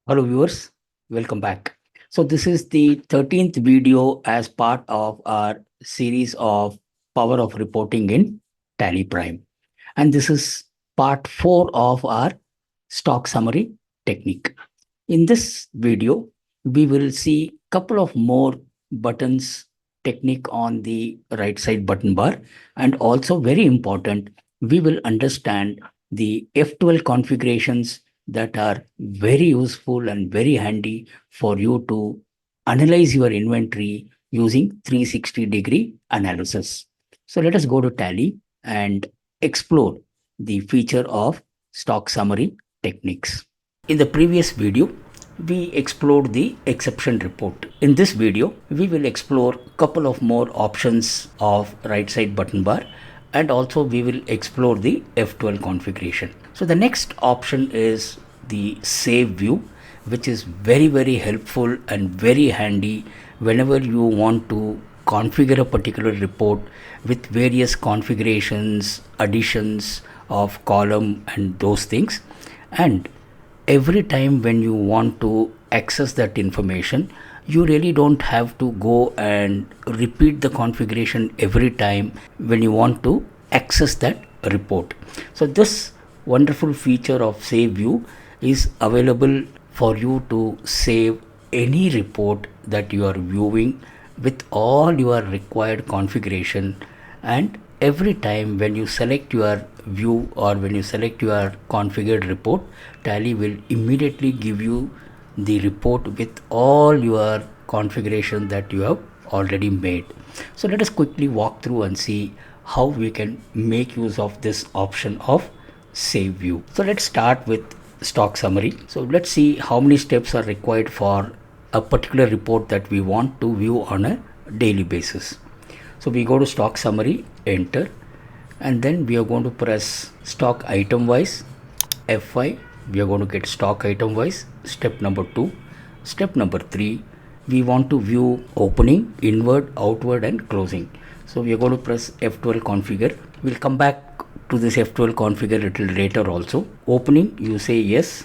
Hello viewers, welcome back. So this is the 13th video as part of our series of Power of Reporting in TallyPrime. And this is part 4 of our stock summary technique. In this video, we will see couple of more buttons technique on the right side button bar, and also very important, we will understand the F12 configurations that are very useful and very handy for you to analyze your inventory using 360-degree analysis. So let us go to Tally and explore the feature of stock summary techniques. In the previous video, we explored the exception report. In this video, we will explore a couple of more options of right side button bar, and also we will explore the F12 configuration. So the next option is the save view, which is very helpful and very handy whenever you want to configure a particular report with various configurations, additions of column and those things. And every time when you want to access that information, you really don't have to go and repeat the configuration every time when you want to access that report. So this wonderful feature of save view is available for you to save any report that you are viewing with all your required configuration. And every time when you select your view or when you select your configured report, Tally will immediately give you the report with all your configuration that you have already made. So let us quickly walk through and see how we can make use of this option of save view. So let's start with stock summary. So let's see how many steps are required for a particular report that we want to view on a daily basis. So we go to stock summary, enter, and then we are going to press stock item wise, F5. We are going to get stock item wise, step number 2. Step number 3, we want to view opening, inward, outward and closing. So we are going to press F12 configure. We'll come back to this F12 configure little later also. Opening, you say yes.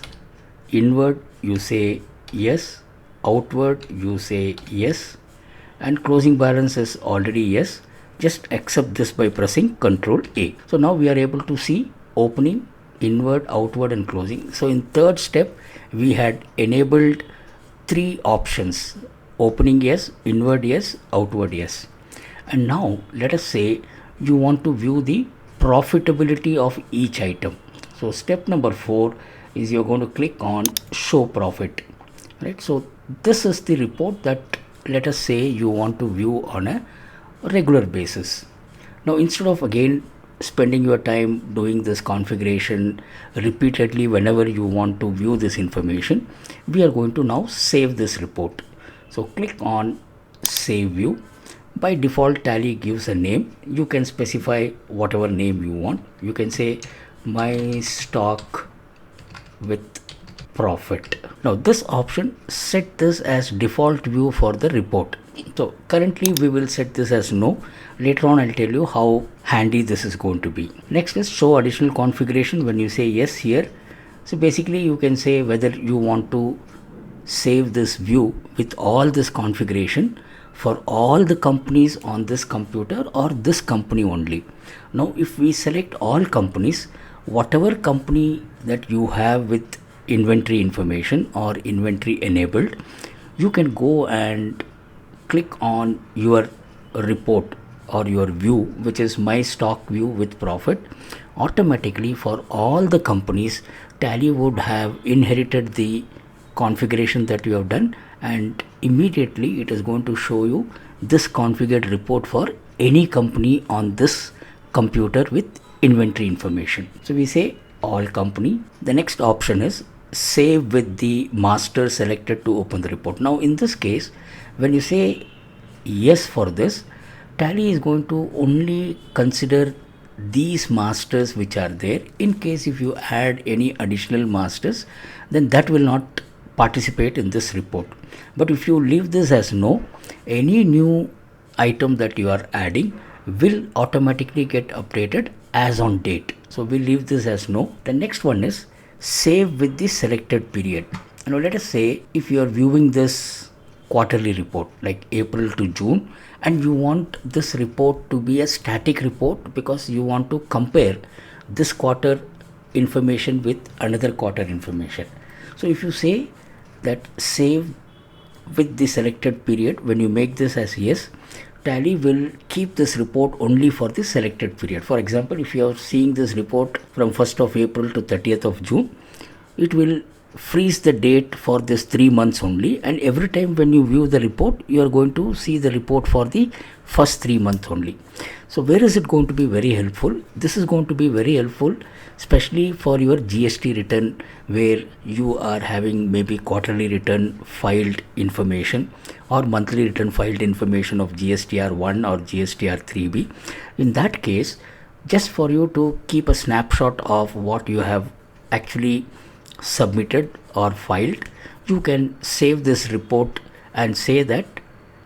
Inward, you say yes. Outward, you say yes. And closing balance is already yes. Just accept this by pressing Ctrl A. So now we are able to see opening, inward, outward and closing. So in third step, we had enabled 3 options: opening yes, inward yes, outward yes. And now let us say you want to view the profitability of each item. So step number 4 is you're going to click on show profit, right? So this is the report that, let us say, you want to view on a regular basis. Now instead of again spending your time doing this configuration repeatedly whenever you want to view this information, we are going to now save this report. So click on save view. By default, Tally gives a name. You can specify whatever name you want. You can say my stock with profit. Now this option, set this as default view for the report. So currently we will set this as no. Later on I'll tell you how handy this is going to be. Next is show additional configuration. When you say yes here, so basically you can say whether you want to save this view with all this configuration for all the companies on this computer or this company only. Now if we select all companies, whatever company that you have with inventory information or inventory enabled, you can go and click on your report or your view, which is my stock view with profit. Automatically for all the companies, Tally would have inherited the configuration that you have done, and immediately it is going to show you this configured report for any company on this computer with inventory information. So we say all company. The next option is save with the master selected to open the report. Now in this case, when you say yes for this, Tally is going to only consider these masters which are there. In case if you add any additional masters, then that will not participate in this report. But if you leave this as no, any new item that you are adding will automatically get updated as on date. So we leave this as no. The next one is save with the selected period. Now let us say if you are viewing this quarterly report like April to June, and you want this report to be a static report because you want to compare this quarter information with another quarter information. So if you say that save with the selected period, when you make this as yes, Tally will keep this report only for the selected period. For example, if you are seeing this report from 1st of April to 30th of June, it will freeze the date for this 3 months only, and every time when you view the report, you are going to see the report for the first 3 months only. So where is it going to be very helpful? This is going to be very helpful especially for your GST return, where you are having maybe quarterly return filed information or monthly return filed information of GSTR 1 or GSTR 3B. In that case, just for you to keep a snapshot of what you have actually submitted or filed, you can save this report and say that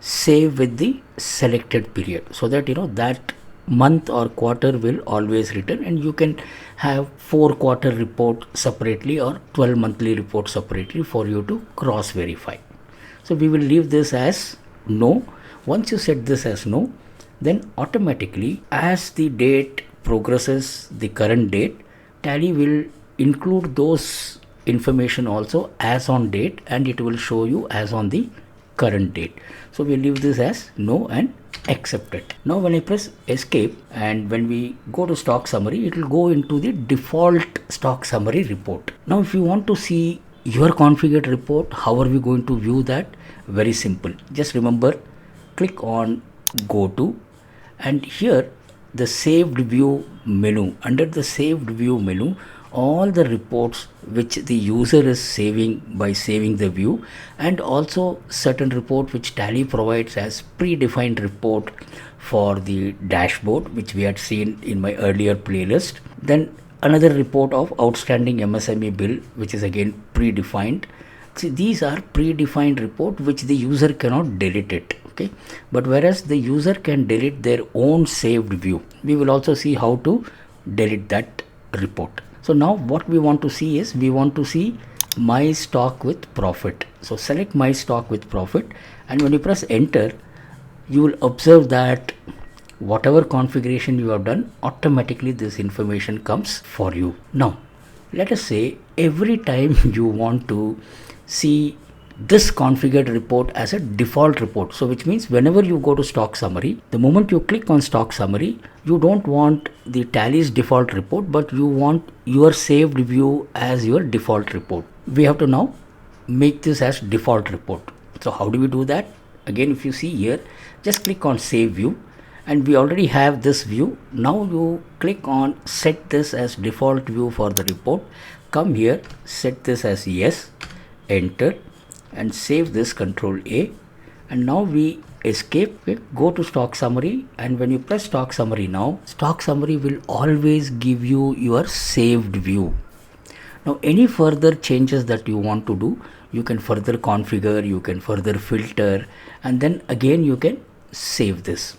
save with the selected period, so that that month or quarter will always return, and you can have 4 quarter report separately or 12 monthly report separately for you to cross verify. So we will leave this as no. Once you set this as no, then automatically as the date progresses, the current date, Tally will include those information also as on date, and it will show you as on the current date. So we leave this as no and accept it. Now when I press escape and when we go to stock summary, it will go into the default stock summary report. Now if you want to see your configured report, how are we going to view that? Very simple. Just remember, click on go to, and here the saved view menu. Under the saved view menu, all the reports which the user is saving by saving the view, and also certain report which Tally provides as predefined report for the dashboard, which we had seen in my earlier playlist. Then another report of outstanding MSME bill, which is again predefined. See, these are predefined report which the user cannot delete it. Okay, but whereas the user can delete their own saved view, we will also see how to delete that report. So now what we want to see is, we want to see my stock with profit. So select my stock with profit, and when you press enter, you will observe that whatever configuration you have done, automatically this information comes for you. Now let us say every time you want to see this configured report as a default report, so which means whenever you go to stock summary, the moment you click on stock summary, you don't want the Tally's default report, but you want your saved view as your default report. We have to now make this as default report. So how do we do that? Again, if you see here, just click on save view, and we already have this view. Now you click on set this as default view for the report. Come here, set this as yes, enter, and save this, Control A, and now we escape. Okay, go to stock summary, and when you press stock summary, now stock summary will always give you your saved view. Now any further changes that you want to do, you can further configure, you can further filter, and then again you can save this.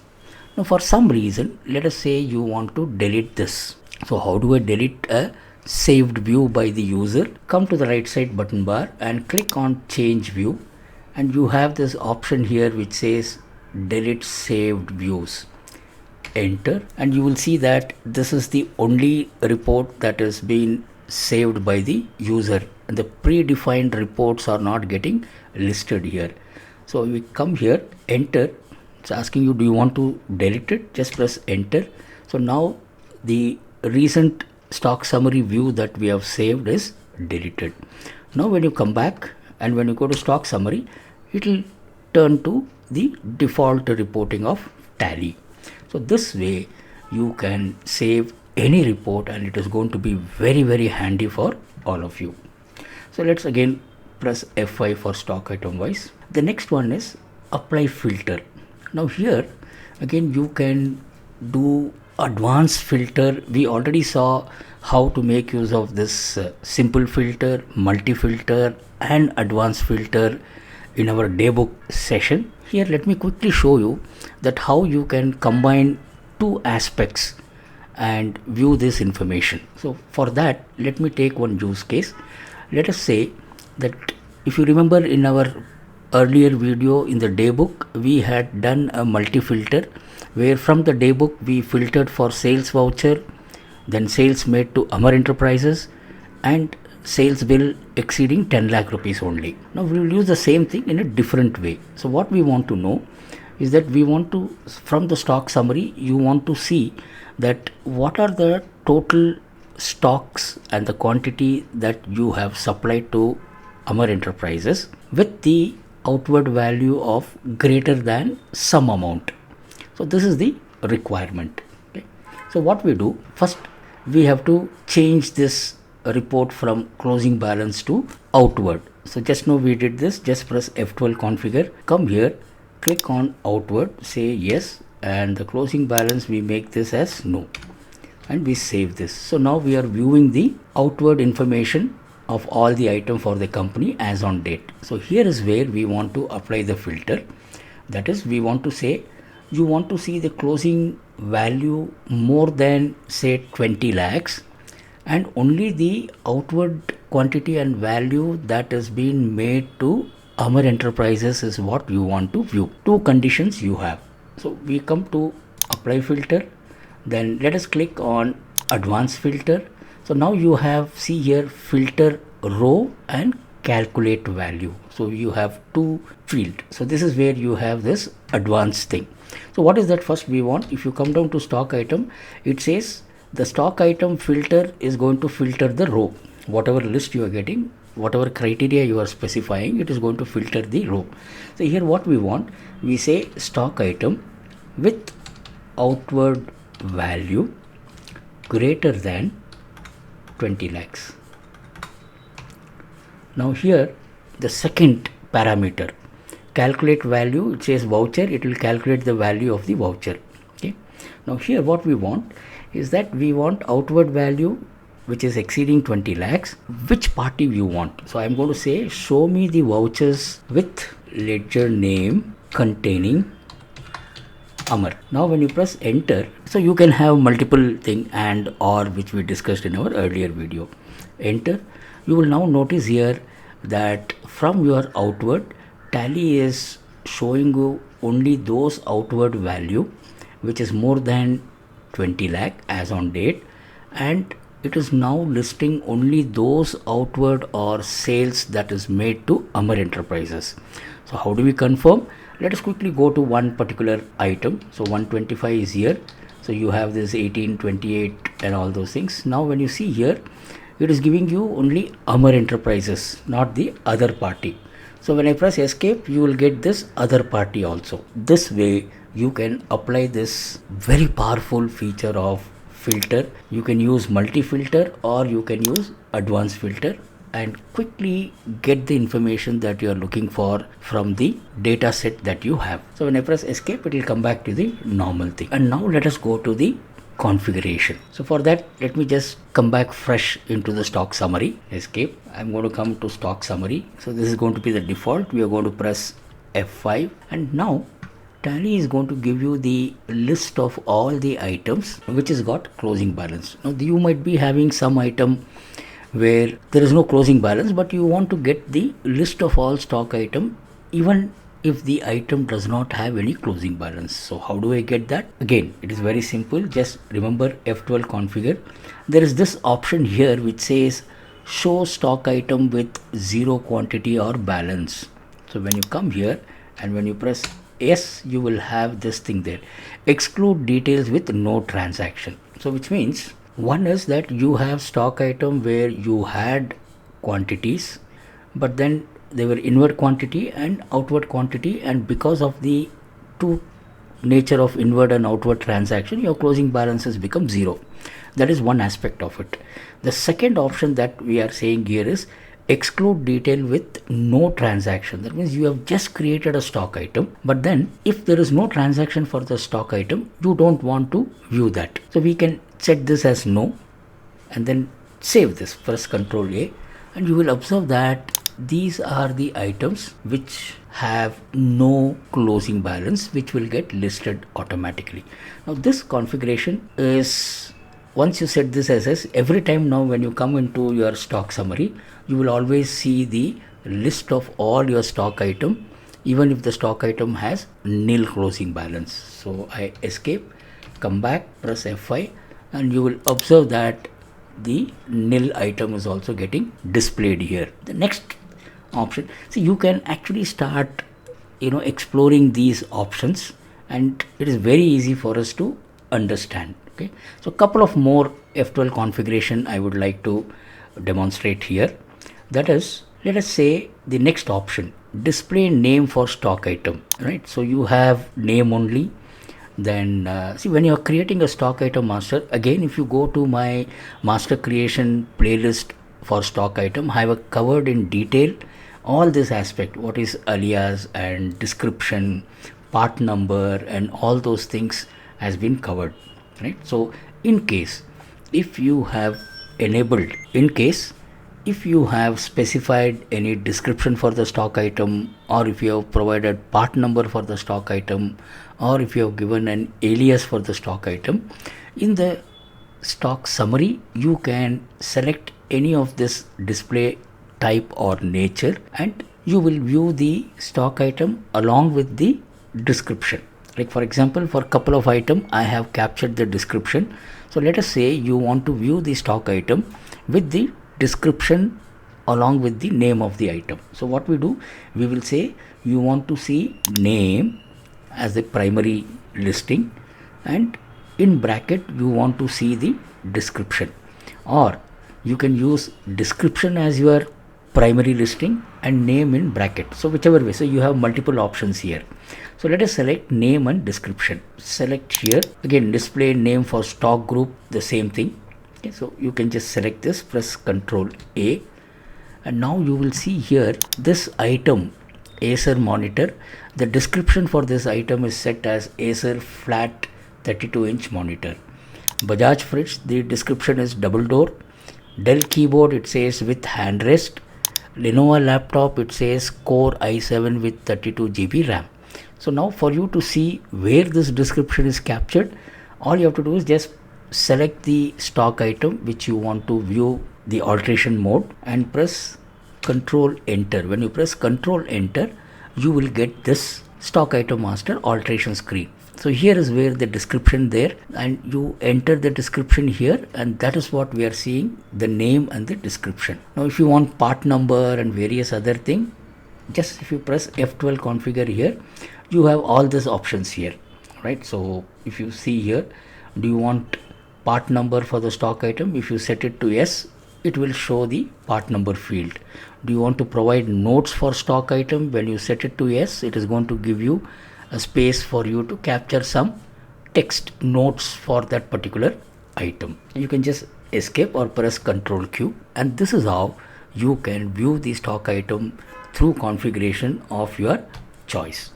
Now for some reason, let us say you want to delete this. So how do I delete a saved view by the user? Come to the right side button bar and click on change view, and you have this option here which says delete saved views. Enter, and you will see that this is the only report that is being saved by the user, and the predefined reports are not getting listed here. So we come here, enter. It's asking you, do you want to delete it? Just press enter. So now the recent stock summary view that we have saved is deleted. Now when you come back and when you go to stock summary, it will turn to the default reporting of Tally. So this way you can save any report, and it is going to be very, very handy for all of you. So let's again press F5 for stock item wise. The next one is apply filter. Now here again you can do advanced filter. We already saw how to make use of this simple filter, multi filter, and advanced filter in our daybook session. Here let me quickly show you that how you can combine two aspects and view this information. So for that, let me take one use case. Let us say that If you remember in our earlier video in the daybook, we had done a multi-filter where from the daybook we filtered for sales voucher, then sales made to Amar Enterprises, and sales bill exceeding 10 lakh rupees only. Now we will use the same thing in a different way. So what we want to know is that we want to, from the stock summary, you want to see that what are the total stocks and the quantity that you have supplied to Amar Enterprises with the outward value of greater than some amount. So this is the requirement. Okay. So what we do first, we have to change this report from closing balance to outward. So just now we did this, just press F12 configure, come here, click on outward, say yes, and the closing balance we make this as no, and we save this. So now we are viewing the outward information of all the item for the company as on date. So here is where we want to apply the filter. That is, we want to say you want to see the closing value more than say 20 lakhs and only the outward quantity and value that is being made to Amar Enterprises is what you want to view. Two conditions you have. So we come to apply filter, then let us click on advanced filter. So now you have, see here, filter row and calculate value. So you have two field. So this is where you have this advanced thing. So what is that first we want? If you come down to stock item, it says the stock item filter is going to filter the row. Whatever list you are getting, whatever criteria you are specifying, it is going to filter the row. So here what we want, we say stock item with outward value greater than 20 lakhs. Now here the second parameter, calculate value, it says voucher, it will calculate the value of the voucher. Okay. Now here what we want is that we want outward value which is exceeding 20 lakhs. Which party you want? So I am going to say show me the vouchers with ledger name containing Amar. Now when you press enter, so you can have multiple thing and or which we discussed in our earlier video. Enter. You will now notice here that from your outward, Tally is showing you only those outward value which is more than 20 lakh as on date, and it is now listing only those outward or sales that is made to Amar Enterprises. So how do we confirm? Let us quickly go to one particular item. So 125 is here. So you have this 18, 28 and all those things. Now when you see here, it is giving you only Amar Enterprises, not the other party. So when I press escape, you will get this other party also. This way you can apply this very powerful feature of filter. You can use multi-filter or you can use advanced filter and quickly get the information that you are looking for from the data set that you have. So when I press escape, it will come back to the normal thing. And now let us go to the configuration. So for that, let me just come back fresh into the stock summary. Escape. I'm going to come to stock summary. So this is going to be the default. We are going to press F5, and now Tally is going to give you the list of all the items which has got closing balance. Now you might be having some item where there is no closing balance, but you want to get the list of all stock item even if the item does not have any closing balance. So how do I get that? Again, it is very simple. Just remember F12 configure. There is this option here which says show stock item with zero quantity or balance. So when you come here and when you press yes, you will have this thing there, exclude details with no transaction. So which means one is that you have stock item where you had quantities, but then they were inward quantity and outward quantity, and because of the two nature of inward and outward transaction, your closing balances become zero. That is one aspect of it. The second option that we are saying here is exclude detail with no transaction. That means you have just created a stock item, but then if there is no transaction for the stock item, you don't want to view that. So we can set this as no and then save this. Press Ctrl A and you will observe that these are the items which have no closing balance, which will get listed automatically. Now this configuration is, once you set this as every time now when you come into your stock summary, you will always see the list of all your stock item, even if the stock item has nil closing balance. So I escape, come back, press F5, and you will observe that the nil item is also getting displayed here. The next option, so you can actually start exploring these options, and it is very easy for us to understand. Okay, so a couple of more F12 configuration I would like to demonstrate here. That is, let us say the next option, display name for stock item, right? So you have name only. Then see, when you're creating a stock item master, again, if you go to my master creation playlist for stock item, I have covered in detail all this aspect, what is alias and description, part number, and all those things has been covered, right? So in case if you have enabled, in case if you have specified any description for the stock item, or if you have provided part number for the stock item, or if you have given an alias for the stock item, in the stock summary you can select any of this display type or nature, and you will view the stock item along with the description. Like for example, for a couple of item I have captured the description. So let us say you want to view the stock item with the description along with the name of the item. So what we do, we will say you want to see name as the primary listing, and in bracket you want to see the description, or you can use description as your primary listing and name in bracket. So whichever way, so you have multiple options here. So let us select name and description. Select here, again display name for stock group, the same thing. Okay, so you can just select this, press Ctrl A, and now you will see here this item Acer monitor. The description for this item is set as Acer flat 32-inch monitor. Bajaj fridge, the description is double door. Dell keyboard, it says with handrest. Lenovo laptop, it says Core i7 with 32 GB RAM. So now for you to see where this description is captured, all you have to do is just select the stock item which you want to view the alteration mode and press Control Enter. When you press Control Enter, you will get this stock item master alteration screen. So here is where the description there, and you enter the description here, and that is what we are seeing, the name and the description. Now if you want part number and various other thing, just if you press F12 configure here, you have all these options here, right? So if you see here, do you want part number for the stock item? If you set it to yes, it will show the part number field. Do you want to provide notes for stock item? When you set it to yes, it is going to give you a space for you to capture some text notes for that particular item. You can just escape or press Ctrl Q, and this is how you can view the stock item through configuration of your choice.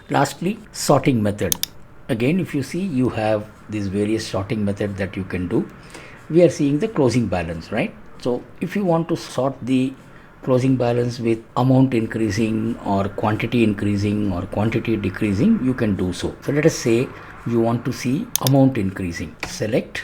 Lastly, sorting method. Again, if you see, you have these various sorting method that you can do. We are seeing the closing balance, right? So if you want to sort the closing balance with amount increasing or quantity increasing or quantity decreasing, you can do so. So let us say you want to see amount increasing. Select,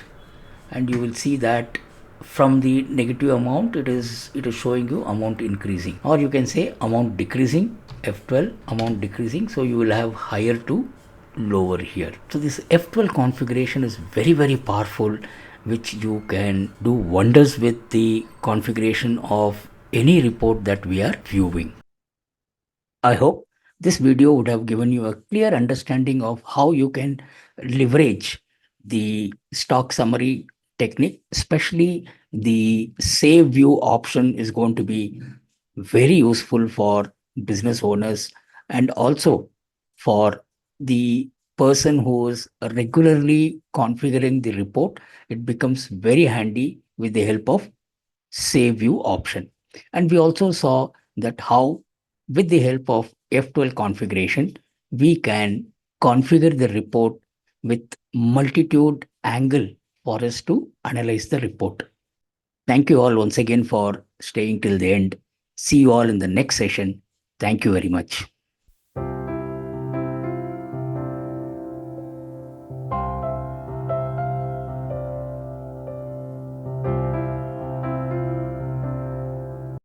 and you will see that from the negative amount it is showing you amount increasing, or you can say amount decreasing, F12 amount decreasing. So you will have higher to lower here. So this F12 configuration is very, very powerful, which you can do wonders with the configuration of any report that we are viewing. I hope this video would have given you a clear understanding of how you can leverage the stock summary technique. Especially the save view option is going to be very useful for business owners, and also for the person who is regularly configuring the report. It becomes very handy with the help of save view option. And we also saw that how, with the help of F12 configuration, we can configure the report with multitude angle for us to analyze the report. Thank you all once again for staying till the end. See you all in the next session. Thank you very much.